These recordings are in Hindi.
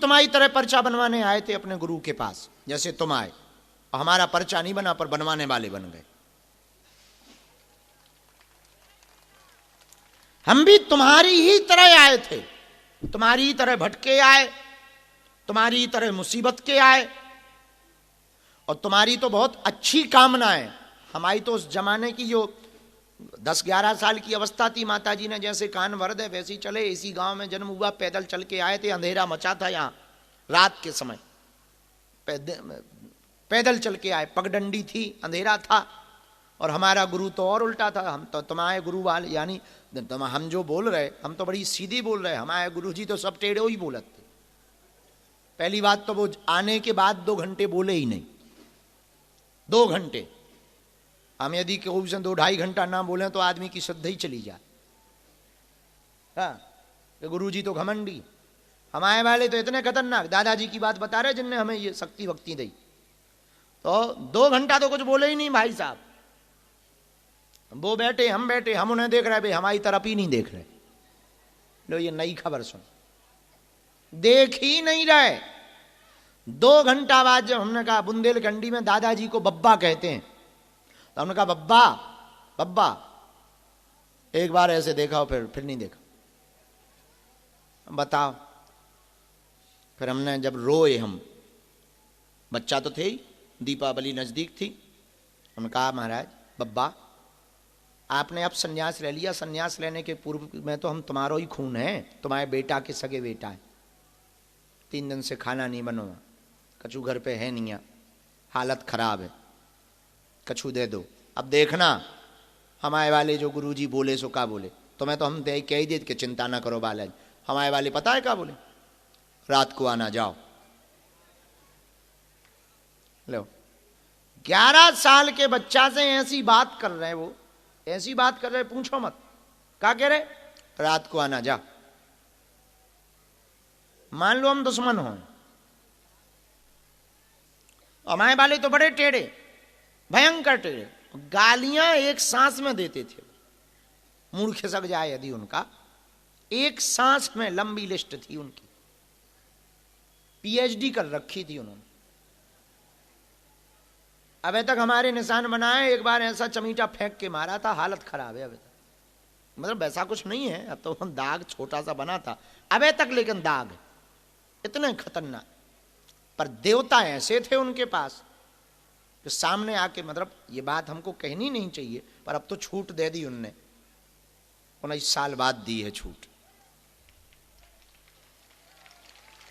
तुम्हारी तरह पर्चा बनवाने आए थे अपने गुरु के पास, जैसे तुम आए, और हमारा पर्चा नहीं बना पर बनवाने वाले बन गए। हम भी तुम्हारी ही तरह आए थे, तुम्हारी ही तरह भटके आए, तुम्हारी ही तरह मुसीबत के आए, और तुम्हारी तो बहुत अच्छी कामना है। हमारी तो उस जमाने की जो 10-11 साल की अवस्था थी, माता जी ने जैसे कान भर दे वैसे ही चले। इसी गांव में जन्म हुआ, पैदल चल के आए थे, अंधेरा मचा था यहाँ, रात के समय पैदल चल के आए, पगडंडी थी, अंधेरा था। और हमारा गुरु तो और उल्टा था, हम तो तुम्हारे गुरु वाले, यानी हम जो बोल रहे, हम तो बड़ी सीधी बोल रहे, हमारे गुरु जी तो सब टेढ़े ही बोलते। पहली बात तो वो आने के बाद 2 घंटे बोले ही नहीं, 2 घंटे। हम यदि कोई से 2-2.5 घंटा ना बोले तो आदमी की श्रद्धा ही चली जाए। हाँ, गुरु जी तो घमंडी, हमारे वाले तो इतने खतरनाक। दादाजी की बात बता रहे जिनने हमें ये शक्ति भक्ति दी, तो 2 घंटा तो कुछ बोले ही नहीं भाई साहब। वो बैठे, हम बैठे, हम उन्हें देख रहे, भाई हमारी तरफ ही नहीं देख रहे। लो ये नई खबर सुन, देख ही नहीं रहे। 2 घंटा बाद जब हमने कहा, बुंदेलखंडी में दादाजी को बब्बा कहते हैं, तो हमने कहा बब्बा बब्बा, एक बार ऐसे देखा और फिर नहीं देखा, बताओ। फिर हमने जब रोए, हम बच्चा तो थे ही, दीपावली नजदीक थी, हमने कहा महाराज बब्बा आपने अब संन्यास ले लिया, संन्यास लेने के पूर्व में तो हम तुम्हारा ही खून है, तुम्हारे बेटा के सगे बेटा है। 3 दिन से खाना नहीं बनो, कछु घर पे है नहीं, हालत खराब है, कछु दे दो। अब देखना हमारे वाले जो गुरुजी बोले सो का बोले, तुम्हें तो हम कह ही दे कि चिंता ना करो बालाजी। हमारे वाले पता है क्या बोले, रात को आना, जाओ। लो 11 साल के बच्चा से ऐसी बात कर रहे, वो ऐसी बात कर रहे, पूछो मत, क्या कह रहे, रात को आना, जा। मान लो हम दुश्मन हो, हमारे वाले तो बड़े टेढ़े, भयंकर टेढ़े, गालियां एक सांस में देते थे। मूड खिसक जाए यदि उनका, एक सांस में लंबी लिस्ट थी उनकी, पीएचडी कर रखी थी उन्होंने। अबे तक हमारे निशान बनाए, एक बार ऐसा चमीटा फेंक के मारा था, हालत खराब है अबे तक। मतलब वैसा कुछ नहीं है, अब तो दाग छोटा सा बना था अबे तक, लेकिन दाग इतने खतरनाक। पर देवता ऐसे थे उनके पास जो सामने आके, मतलब ये बात हमको कहनी नहीं चाहिए, पर अब तो छूट दे दी उनने, 19 साल बाद दी है छूट।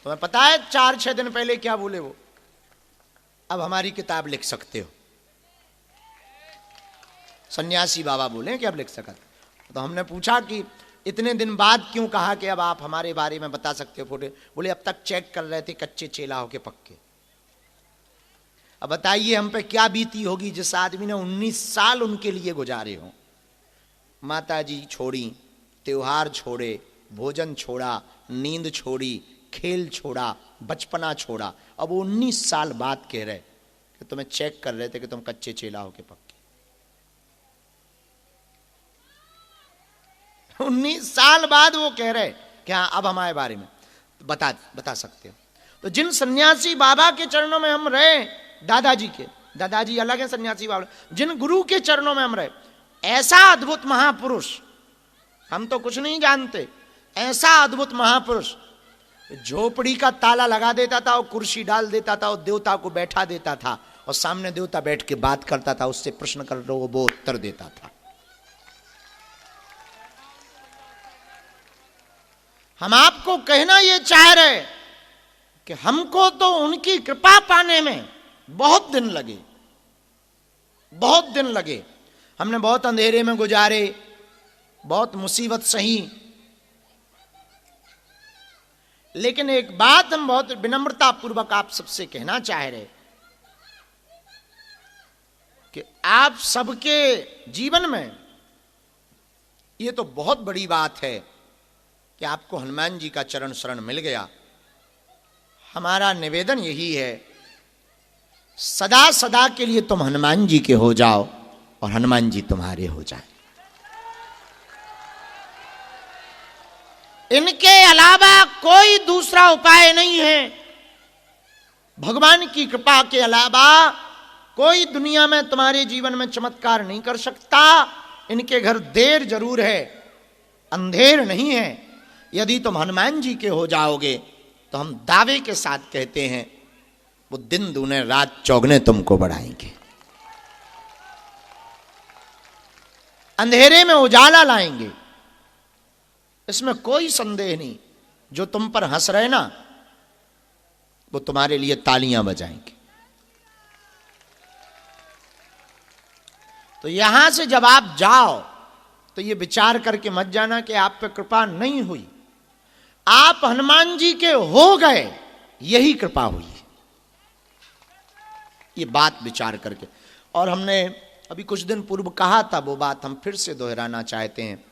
तुम्हें पता है 4-6 दिन पहले क्या बोले वो, अब हमारी किताब लिख सकते हो। सन्यासी बाबा बोले कि अब लिख सकते। तो हमने पूछा कि इतने दिन बाद क्यों कहा कि अब आप हमारे बारे में बता सकते हो फोटो। बोले अब तक चेक कर रहे थे कच्चे चेला हो के पक्के। अब बताइए हम पे क्या बीती होगी जिस आदमी ने 19 साल उनके लिए गुजारे हो। माता जी छोड़ी, त्योहार छोड़े, भोजन छोड़ा, नींद छोड़ी, खेल छोड़ा, बचपना छोड़ा। अब 19 साल बाद कह रहे कि तुम्हें चेक कर रहे थे कि तुम कच्चे चेला हो के पक्के। 19 साल बाद वो कह रहे कि हाँ अब हमारे बारे में बता सकते हो। तो जिन सन्यासी बाबा के चरणों में हम रहे, दादाजी के, दादाजी अलग है, सन्यासी बाबा, जिन गुरु के चरणों में हम रहे, ऐसा अद्भुत महापुरुष, हम तो कुछ नहीं जानते, ऐसा अद्भुत महापुरुष झोपड़ी का ताला लगा देता था और कुर्सी डाल देता था और देवता को बैठा देता था और सामने देवता बैठ के बात करता था, उससे प्रश्न कर रहे वो उत्तर देता था। हम आपको कहना ये चाह रहे कि हमको तो उनकी कृपा पाने में बहुत दिन लगे, बहुत दिन लगे। हमने बहुत अंधेरे में गुजारे, बहुत मुसीबत सही, लेकिन एक बात हम बहुत विनम्रता पूर्वक आप सबसे कहना चाह रहे कि आप सबके जीवन में ये तो बहुत बड़ी बात है कि आपको हनुमान जी का चरण शरण मिल गया। हमारा निवेदन यही है, सदा सदा के लिए तुम हनुमान जी के हो जाओ और हनुमान जी तुम्हारे हो जाए। इनके अलावा कोई दूसरा उपाय नहीं है। भगवान की कृपा के अलावा कोई दुनिया में तुम्हारे जीवन में चमत्कार नहीं कर सकता। इनके घर देर जरूर है, अंधेर नहीं है। यदि तुम हनुमान जी के हो जाओगे तो हम दावे के साथ कहते हैं वो दिन दूने रात चौगने तुमको बढ़ाएंगे, अंधेरे में उजाला लाएंगे, इसमें कोई संदेह नहीं। जो तुम पर हंस रहे ना वो तुम्हारे लिए तालियां बजाएंगे। तो यहां से जब आप जाओ तो ये विचार करके मत जाना कि आप पे कृपा नहीं हुई। आप हनुमान जी के हो गए, यही कृपा हुई, ये बात विचार करके। और हमने अभी कुछ दिन पूर्व कहा था, वो बात हम फिर से दोहराना चाहते हैं।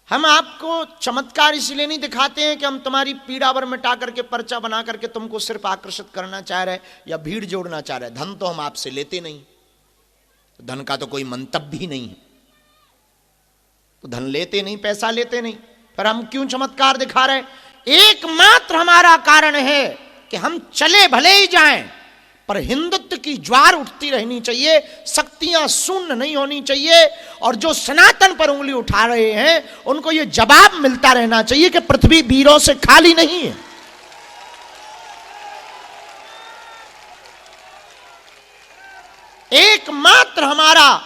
हम आपको चमत्कार इसलिए नहीं दिखाते हैं कि हम तुम्हारी पीड़ावर मिटा करके पर्चा बना करके तुमको सिर्फ आकर्षित करना चाह रहे या भीड़ जोड़ना चाह रहे। धन तो हम आपसे लेते नहीं, धन का तो कोई मंतव्य भी नहीं है। तो धन लेते नहीं, पैसा लेते नहीं, पर हम क्यों चमत्कार दिखा रहे? एकमात्र हमारा कारण है कि हम चले भले ही जाएं, पर हिंदुत्व की ज्वार उठती रहनी चाहिए, शक्तियां शून्य नहीं होनी चाहिए। और जो सनातन पर उंगली उठा रहे हैं उनको यह जवाब मिलता रहना चाहिए कि पृथ्वी वीरों से खाली नहीं है। एकमात्र हमारा।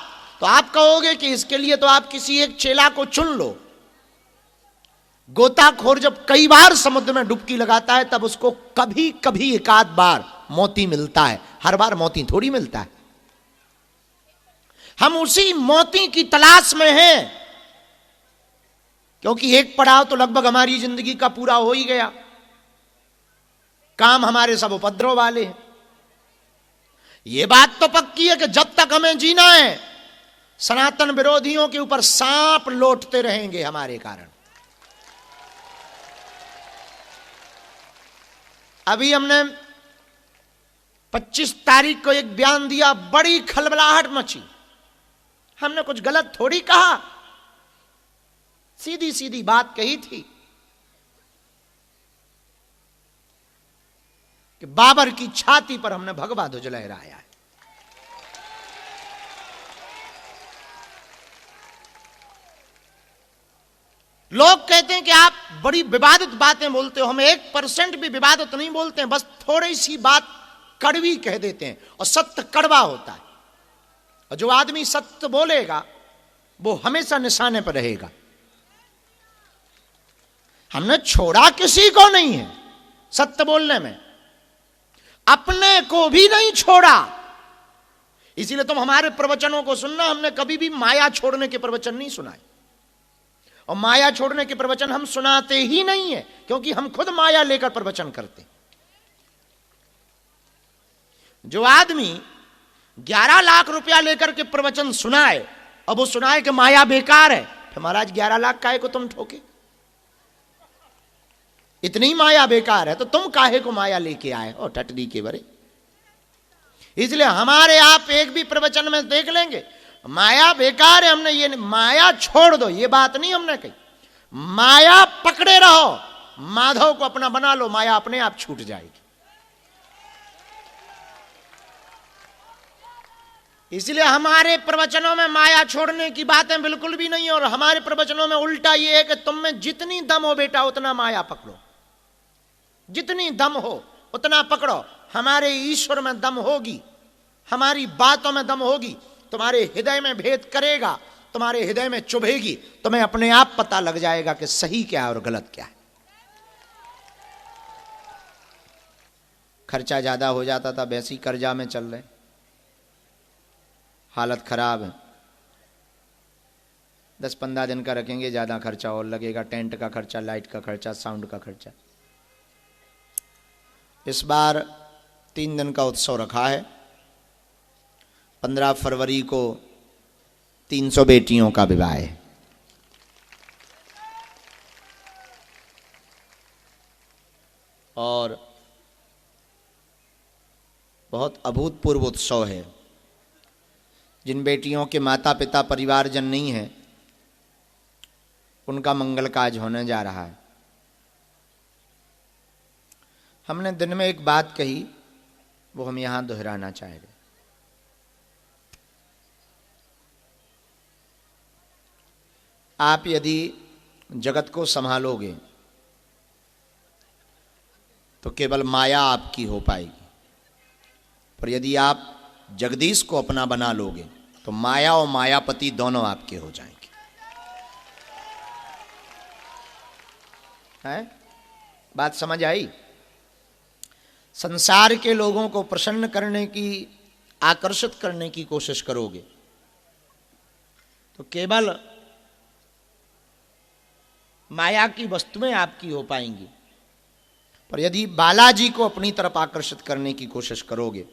तो आप कहोगे कि इसके लिए तो आप किसी एक चेला को चुन लो। गोताखोर जब कई बार समुद्र में डुबकी लगाता है तब उसको कभी कभी एक आध बार मोती मिलता है, हर बार मोती थोड़ी मिलता है। हम उसी मोती की तलाश में हैं, क्योंकि एक पड़ाव तो लगभग हमारी जिंदगी का पूरा हो ही गया। काम हमारे सब उपद्रव वाले हैं। यह बात तो पक्की है कि जब तक हमें जीना है सनातन विरोधियों के ऊपर सांप लौटते रहेंगे हमारे कारण। अभी हमने 25 तारीख को एक बयान दिया, बड़ी खलबलाहट मची। हमने कुछ गलत थोड़ी कहा, सीधी सीधी बात कही थी कि बाबर की छाती पर हमने भगवा ध्वज लहराया है। लोग कहते हैं कि आप बड़ी विवादित बातें बोलते हो। हम 1% भी विवादित नहीं बोलते हैं, बस थोड़ी सी बात कड़वी कह देते हैं, और सत्य कड़वा होता है। और जो आदमी सत्य बोलेगा वो हमेशा निशाने पर रहेगा। हमने छोड़ा किसी को नहीं है सत्य बोलने में, अपने को भी नहीं छोड़ा। इसीलिए तुम हमारे प्रवचनों को सुनना, हमने कभी भी माया छोड़ने के प्रवचन नहीं सुनाए, और माया छोड़ने के प्रवचन हम सुनाते ही नहीं है, क्योंकि हम खुद माया लेकर प्रवचन करते। जो आदमी 11 लाख रुपया लेकर के प्रवचन सुनाए, अब वो सुनाए कि माया बेकार है, फिर महाराज 11 लाख काहे को तुम ठोके? इतनी माया बेकार है तो तुम काहे को माया लेके आए हो टटदी के बरे? इसलिए हमारे आप एक भी प्रवचन में देख लेंगे माया बेकार है। हमने ये माया छोड़ दो ये बात नहीं हमने कही, माया पकड़े रहो, माधव को अपना बना लो, माया अपने आप छूट जाएगी। इसलिए हमारे प्रवचनों में माया छोड़ने की बातें बिल्कुल भी नहीं है। और हमारे प्रवचनों में उल्टा ये है कि तुम में जितनी दम हो बेटा उतना माया पकड़ो, जितनी दम हो उतना पकड़ो। हमारे ईश्वर में दम होगी, हमारी बातों में दम होगी, तुम्हारे हृदय में भेद करेगा, तुम्हारे हृदय में चुभेगी, तुम्हें अपने आप पता लग जाएगा कि सही क्या है और गलत क्या है। खर्चा ज्यादा हो जाता था, वैसी कर्जा में चल रहे, हालत खराब है। 10-15 दिन का रखेंगे, ज्यादा खर्चा और लगेगा, टेंट का खर्चा, लाइट का खर्चा, साउंड का खर्चा। इस बार 3 दिन का उत्सव रखा है। 15 फरवरी को 300 बेटियों का विवाह है। और बहुत अभूतपूर्व उत्सव है। जिन बेटियों के माता पिता परिवारजन नहीं है उनका मंगल काज होने जा रहा है। हमने दिन में एक बात कही, वो हम यहां दोहराना चाह रहे। आप यदि जगत को संभालोगे तो केवल माया आपकी हो पाएगी, पर यदि आप जगदीश को अपना बना लोगे तो माया और मायापति दोनों आपके हो जाएंगे। है बात समझ आई? संसार के लोगों को प्रसन्न करने की, आकर्षित करने की कोशिश करोगे तो केवल माया की वस्तुएं आपकी हो पाएंगी, पर यदि बालाजी को अपनी तरफ आकर्षित करने की कोशिश करोगे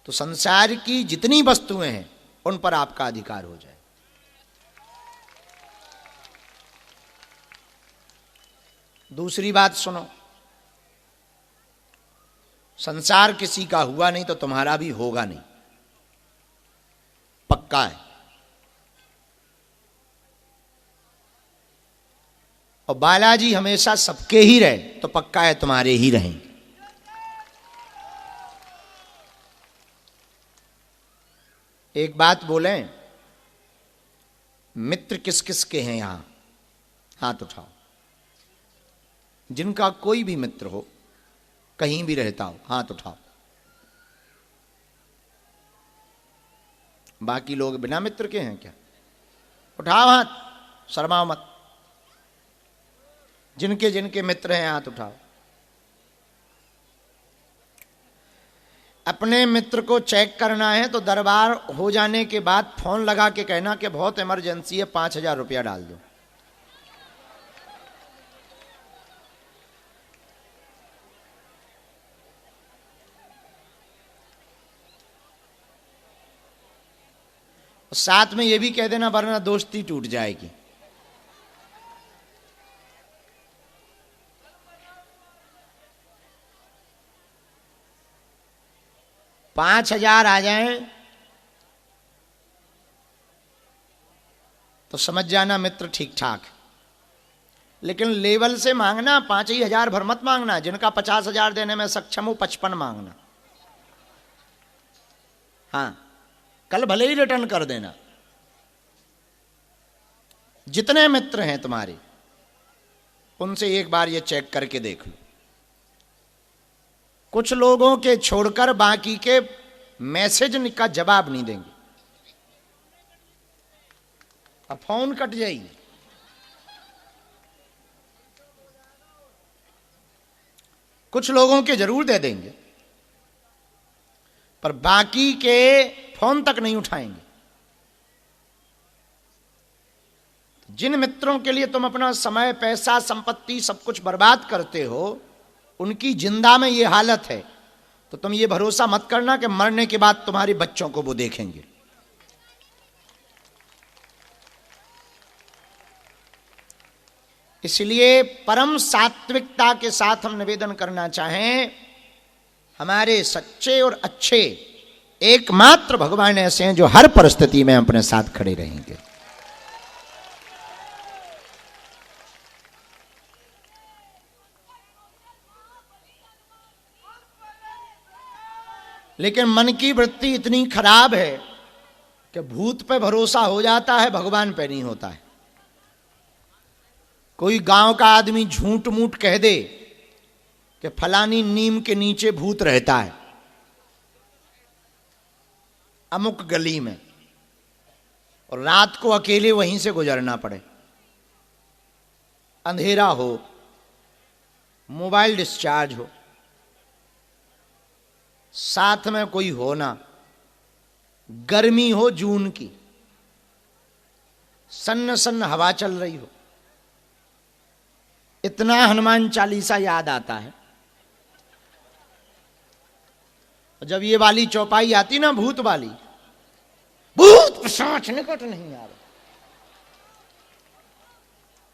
तो संसार की जितनी वस्तुएं हैं उन पर आपका अधिकार हो जाए। दूसरी बात सुनो, संसार किसी का हुआ नहीं तो तुम्हारा भी होगा नहीं, पक्का है। और बालाजी हमेशा सबके ही रहे तो पक्का है तुम्हारे ही रहेंगे। एक बात बोलें, मित्र किस किस के हैं यहां? हाथ उठाओ। जिनका कोई भी मित्र हो, कहीं भी रहता हो, हाथ उठाओ। बाकी लोग बिना मित्र के हैं क्या? उठाओ हाथ, शर्माओ मत। जिनके जिनके मित्र हैं हाथ उठाओ। अपने मित्र को चेक करना है तो दरबार हो जाने के बाद फोन लगा के कहना कि बहुत इमरजेंसी है, 5,000 रुपया डाल दो। साथ में यह भी कह देना वरना दोस्ती टूट जाएगी। पांच 5,000 आ जाए तो समझ जाना मित्र ठीक ठाक। लेकिन लेवल से मांगना, 5,000 भर मत मांगना। जिनका 50,000 देने में सक्षम हो 55 मांगना। हाँ, कल भले ही रिटर्न कर देना। जितने मित्र हैं तुम्हारे उनसे एक बार ये चेक करके देख लो। कुछ लोगों के छोड़कर बाकी के मैसेज का जवाब नहीं देंगे, अब फोन कट जाएगी। कुछ लोगों के जरूर दे देंगे पर बाकी के फोन तक नहीं उठाएंगे। जिन मित्रों के लिए तुम अपना समय, पैसा, संपत्ति सब कुछ बर्बाद करते हो, उनकी जिंदा में ये हालत है तो तुम ये भरोसा मत करना कि मरने के बाद तुम्हारे बच्चों को वो देखेंगे। इसलिए परम सात्विकता के साथ हम निवेदन करना चाहें, हमारे सच्चे और अच्छे एकमात्र भगवान ऐसे हैं जो हर परिस्थिति में अपने साथ खड़े रहेंगे। लेकिन मन की वृत्ति इतनी खराब है कि भूत पे भरोसा हो जाता है, भगवान पे नहीं होता है। कोई गांव का आदमी झूठ मूठ कह दे कि फलानी नीम के नीचे भूत रहता है अमुक गली में, और रात को अकेले वहीं से गुजरना पड़े, अंधेरा हो, मोबाइल डिस्चार्ज हो, साथ में कोई हो ना, गर्मी हो जून की, सन्न सन्न हवा चल रही हो, इतना हनुमान चालीसा याद आता है। जब ये वाली चौपाई आती ना, भूत वाली, भूत पिशाच निकट नहीं आ रहा,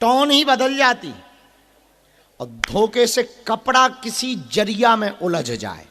टोन ही बदल जाती और धोखे से कपड़ा किसी जरिया में उलझ जाए।